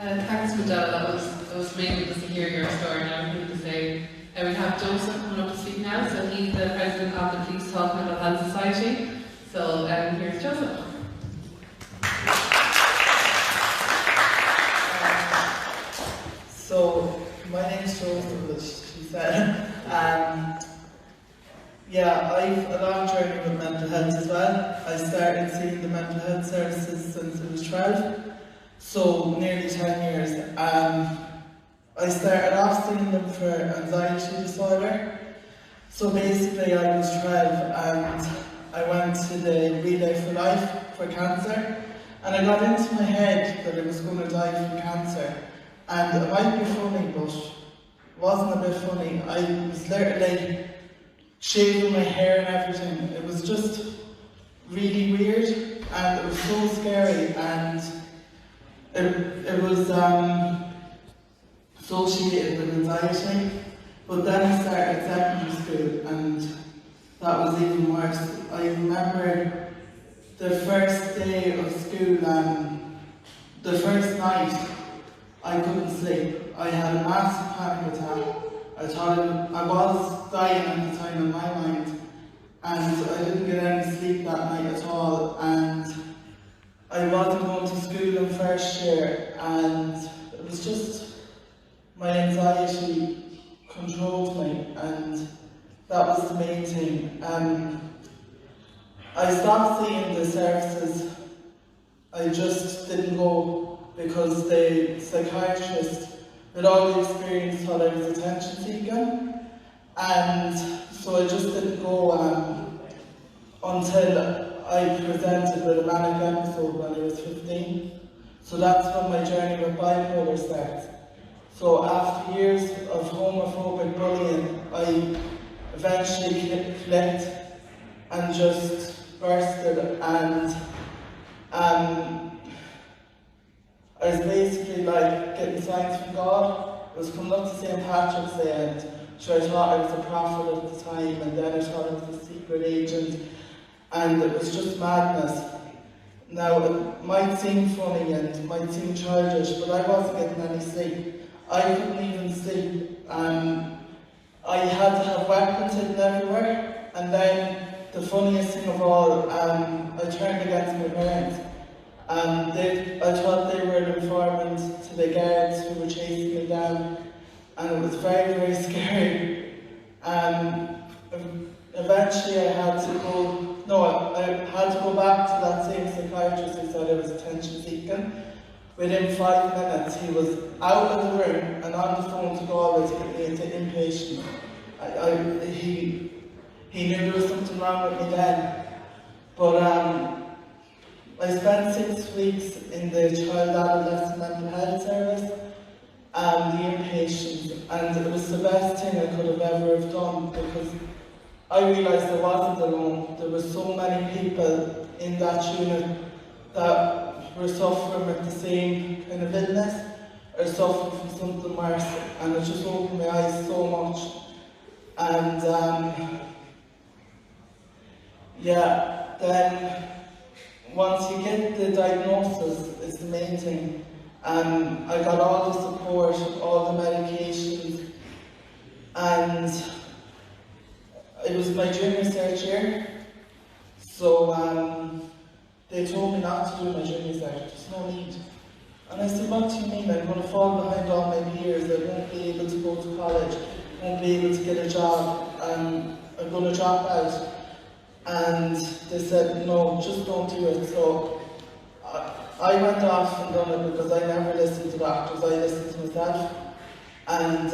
Thanks, Madela. That was amazing just to hear your story and everything to say. We have Joseph coming up to speak now. So he's the president of the Police Talk Mental Health Society. So here's Joseph. So my name's Joseph, as she said. Yeah, I've a long journey with mental health as well. I started seeing the mental health services since I was 12, so nearly 10 years. I started off seeing them for anxiety disorder. So basically I was 12 and I went to the Relay for Life for cancer, and I got into my head that I was going to die from cancer. And it might be funny, but it wasn't a bit funny. I was literally shaving my hair and everything. It was just really weird, and it was so scary, and it was associated with anxiety. But then I started secondary school, and that was even worse. I remember the first day of school and the first night I couldn't sleep. I had a massive panic attack. I thought I was dying at the time in my mind, and I didn't get any sleep that night at all, and I wasn't going to school in first year, and it was just my anxiety controlled me, and that was the main thing. I stopped seeing the services. I just didn't go because the psychiatrist with all the experience thought I was attention seeking, and so I just didn't go until I presented with a manic episode when I was 15. So that's when my journey with bipolar starts. So after years of homophobic bullying, I eventually clicked and just bursted, and I was basically like getting signs from God. I was coming up to St. Patrick's Day, and so I thought I was a prophet at the time, and then I thought I was a secret agent, and it was just madness. Now, it might seem funny and it might seem childish, but I wasn't getting any sleep. I couldn't even sleep. I had to have weapons hidden everywhere, and then the funniest thing of all, I turned against my parents. I thought they were an informant to the guards who were chasing me down, and it was very, very scary. Eventually I had to go back to that same psychiatrist who said I was attention seeking. Within 5 minutes he was out of the room and on the phone to Galway to get me into inpatient. He knew there was something wrong with me then. But I spent 6 weeks in the child adolescent mental health service and the inpatient, and it was the best thing I could have ever have done, because I realised I wasn't alone. There were so many people in that unit that were suffering with the same kind of illness or suffering from something worse, and it just opened my eyes so much. And then once you get the diagnosis, it's the main thing. I got all the support, all the medications, and it was my junior cert year, so they told me not to do my junior cert, there's no need. And I said, what do you mean? I'm going to fall behind all my peers, I won't be able to go to college, won't be able to get a job, I'm going to drop out. And they said, no, just don't do it. So I went off and done it because I never listened to doctors, I listened to myself. And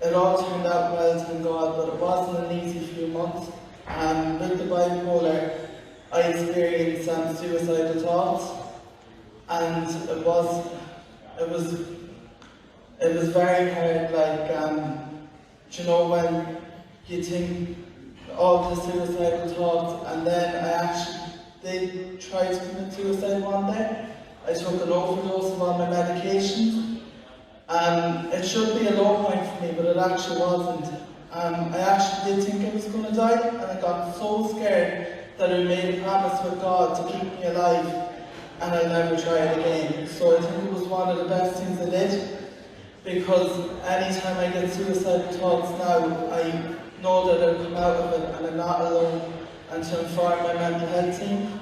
it all turned out well, thank God, but it wasn't an easy few months. With the bipolar, I experienced suicidal thoughts, and it was very hard. Like, you know, when you think all the suicidal thoughts, and then I actually did try to commit suicide one day. I took an overdose of all my medications. It should be a low point for me, but it actually wasn't. I actually did think I was going to die, and I got so scared that I made a promise with God to keep me alive. and I never try it again. So I think it was one of the best things I did, because anytime I get suicidal thoughts now, I know that I'll come out of it and I'm not alone, and to inform my mental health team.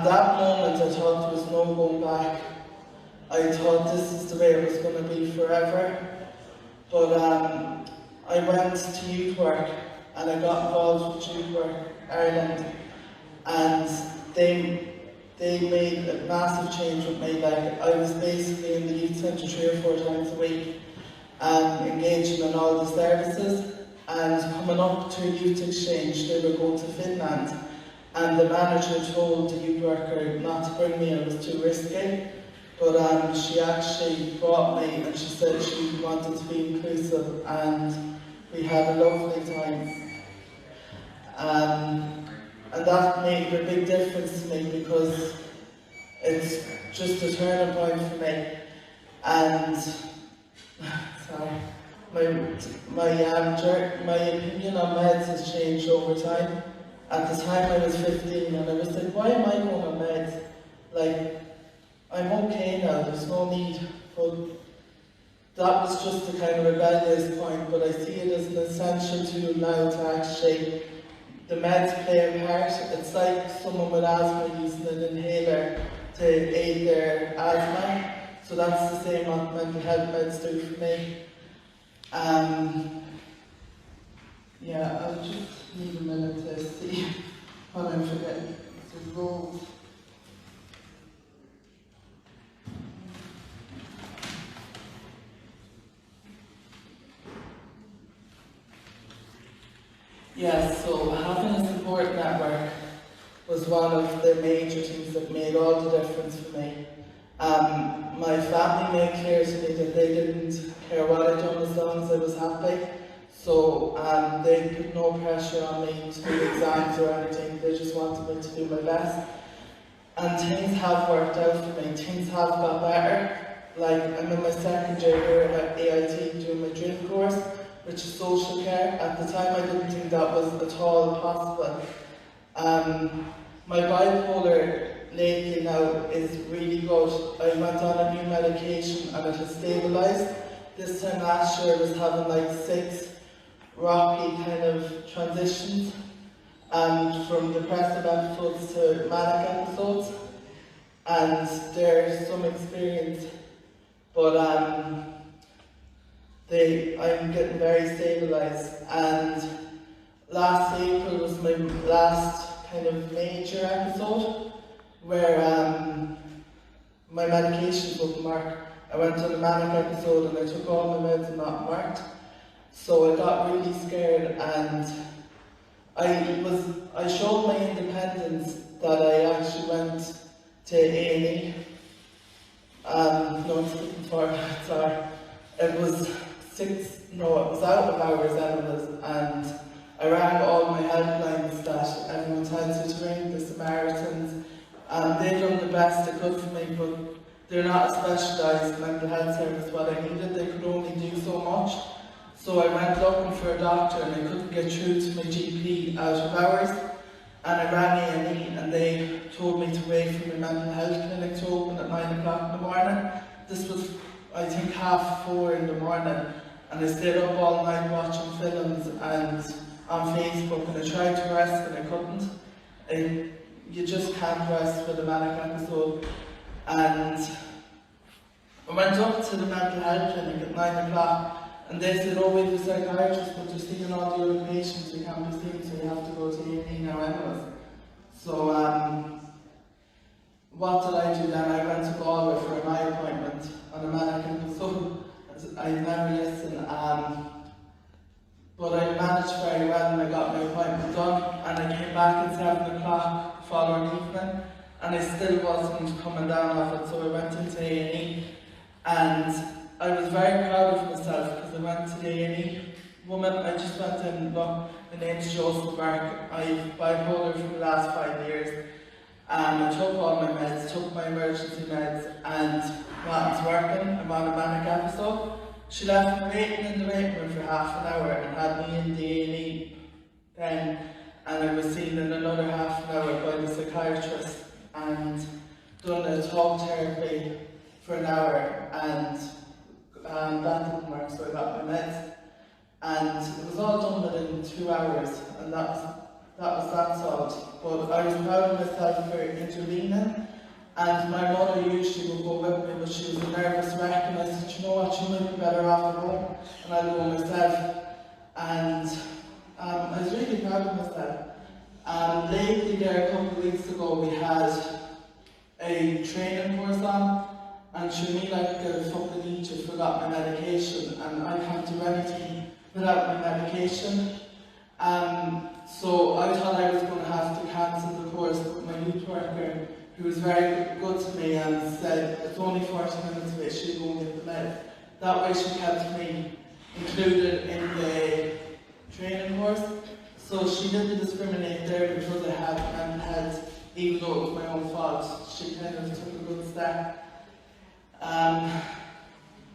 That moment I thought there was no going back. I thought this is the way it was going to be forever. But I went to youth work and I got involved with Youth Work Ireland, and they made a massive change with me. Like, I was basically in the youth centre 3 or 4 times a week, engaging in all the services, and coming up to a youth exchange, they were going to Finland, and the manager told the youth worker not to bring me, it was too risky. But she actually brought me, and she said she wanted to be inclusive, and we had a lovely time. And that made a big difference to me, because it's just a turning point for me. And sorry, my opinion on meds has changed over time. At the time I was 15, and I was like, why am I going on meds? Like, I'm okay now, there's no need. But that was just a kind of rebellious point, but I see it as an essential tool now to actually, the meds play a part. It's like someone with asthma using an inhaler to aid their asthma. So that's the same what mental health meds do for me. I'll just need a minute to see what I'm forgetting. There's loads. Yes, so having a support network was one of the major things that made all the difference for me. My family made clear to me that they didn't care what I'd done as long as I was happy. So they put no pressure on me to do exams or anything, they just wanted me to do my best. And things have worked out for me, things have got better. Like, I'm in my second year here at AIT doing my dream course, which is social care. At the time I didn't think that was at all possible. My bipolar lately now is really good. I went on a new medication and it has stabilised. This time last year I was having like 6 rocky kind of transitions, from depressive episodes to manic episodes, and there's some experience, but I'm getting very stabilised. And last April was my last kind of major episode where my medications wouldn't work. I went on a manic episode and I took all my meds and that worked. So I got really scared, and I showed my independence that I actually went to A&E. No, I'm skipping forward, sorry. It was out of hours anyways, and I rang all my helplines that everyone tells you to ring, the Samaritans. They done the best they could for me, but they're not a specialised mental health service what I needed. They could only do so much. So I went looking for a doctor and I couldn't get through to my GP out of hours. And I rang A&E and they told me to wait for my mental health clinic to open at 9 o'clock in the morning. This was, I think, 4:30 in the morning. And I stayed up all night watching films and on Facebook, and I tried to rest and I couldn't. You just can't rest with a manic episode. And I went up to the mental health clinic at 9 o'clock. And they said, oh, we have a psychiatrist, but you're seeing all the other patients you can't be seen, so you have to go to A&E now anyways. So, what did I do then? I went to Galway for my appointment on a manic episode. I never listened, but I managed very well and I got my appointment done, and I came back at 7 o'clock the following evening, and I still wasn't coming down off it, so I went into A&E, and I was very proud of myself because I went to the A&E woman. I just went in, look, my name's Joseph Burke. I've bipolar for the last 5 years. I took all my meds, took my emergency meds, and nothing's working. I'm on a manic episode. She left me waiting in the waiting room for half an hour and had me in the A&E then, and I was seen in another half an hour by the psychiatrist and done a talk therapy for an hour, and that didn't work, so I got my meds. And it was all done within 2 hours, and that was that solved. But I was proud of myself for intervening, and my mother usually would go with me, but she was a nervous wreck, and I said, you know what, you might be better off at home, and I'll go myself. And I was really proud of myself. Lately there, a couple of weeks ago, we had a training course on, and she made like a fucking each I forgot my medication, and I can't do anything without my medication. So I thought I was going to have to cancel the course, but my youth worker, who was very good to me and said, it's only 40 minutes away, she'll go and get the med. That way she kept me included in the training course. So she didn't discriminate there because I had mental health, even though it was my own fault. She kind of took a good step.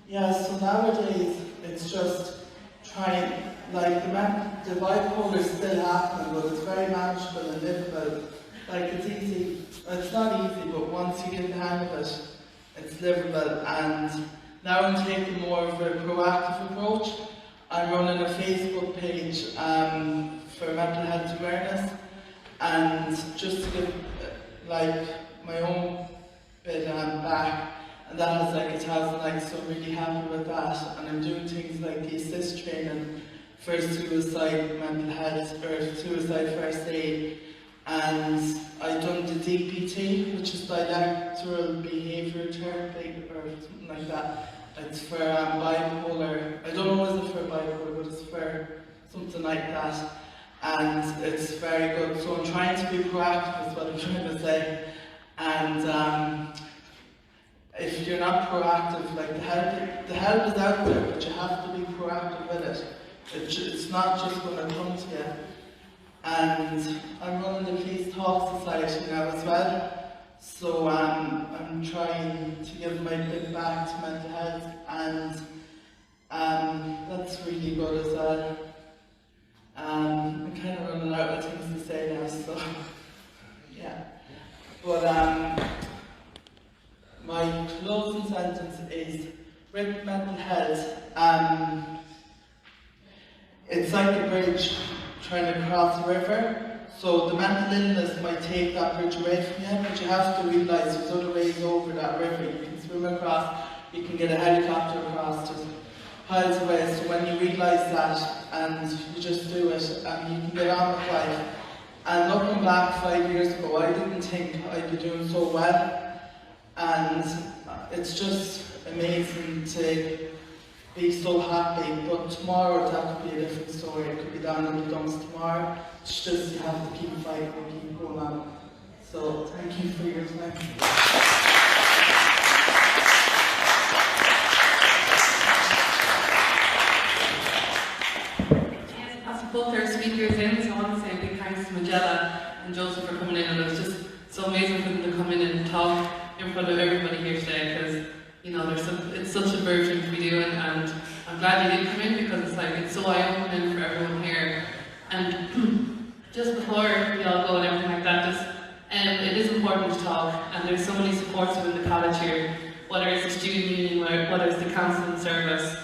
Yeah, so nowadays it's just trying, like the bipolar is still happening, but it's very manageable and livable. Like it's easy, it's not easy, but once you get the hang of it, it's livable. And now I'm taking more of a proactive approach. I'm running a Facebook page for mental health awareness, and just to give like my own bit back. And that has like 1,000 likes, so I'm really happy with that. And I'm doing things like the assist training for suicide mental health, or suicide first aid. And I've done the DPT, which is bilateral behaviour therapy, or something like that. It's for bipolar. I don't know is it for bipolar, but it's for something like that. And it's very good. So I'm trying to be proactive is what I'm trying to say. And if you're not proactive, like the help is out there, but you have to be proactive with it. It's not just going to come to you. And I'm running the Please Talk Society now as well. So I'm trying to give my bit back to mental health, and that's really good as well. I'm kind of running out of things to say now, so yeah. But my closing sentence is, with mental health, it's like a bridge trying to cross a river. So the mental illness might take that bridge away from you, but you have to realise there's other ways over that river. You can swim across, you can get a helicopter across, there's piles away. So when you realise that, and you just do it, and you can get on with life. And looking back 5 years ago, I didn't think I'd be doing so well. And it's just amazing to be so happy, but tomorrow that could be a different story. It could be down in the dumps tomorrow. It's just you have to keep fighting and keep going on. So thank you for your time. As both our speakers in, so I want to say a big thanks to Magella and Joseph for coming in, and it was just so amazing for them to come in and talk in front of everybody here today, because you know it's such a version to be doing, and I'm glad you did come in, because it's so eye-opening for everyone here. And just before we all go and everything like that, it is important to talk, and there's so many supports within the college here, whether it's the student union, whether it's the counselling service.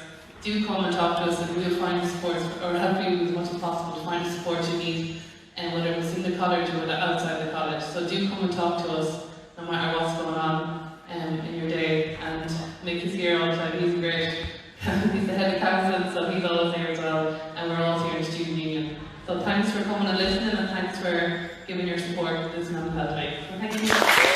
Do come and talk to us, and we'll find you support, or help you as much as possible to find the support you need, and whether it's in the college or outside the college. So do come and talk to us, no matter what's going on in your day. And Mick is here all the time, he's great. He's the head of counselling, so he's always here as well, and we're all here in the student union. So thanks for coming and listening, and thanks for giving your support to this mental health week. Thank you.